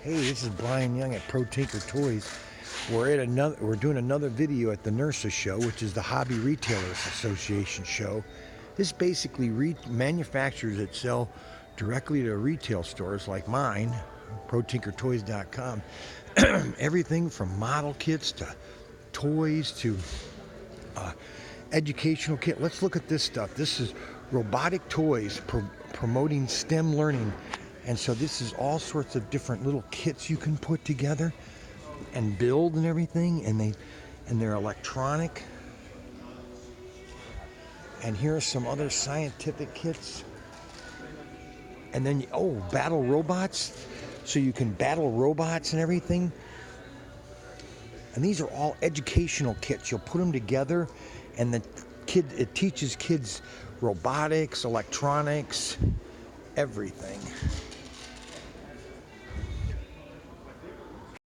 Hey, this is Brian Young at Pro Tinker Toys. We're doing another video at the NRHSA show, which is the Hobby Retailers Association show. This basically manufacturers that sell directly to retail stores like mine, ProTinkerToys.com. Everything from model kits to toys to educational kit. Let's look at this stuff. This is robotic toys promoting STEM learning. And so this is all sorts of different little kits you can put together and build and everything, and they're electronic. And here are some other scientific kits. And then battle robots, so you can battle robots and everything. And these are all educational kits. You'll put them together, and it teaches kids robotics, electronics, everything.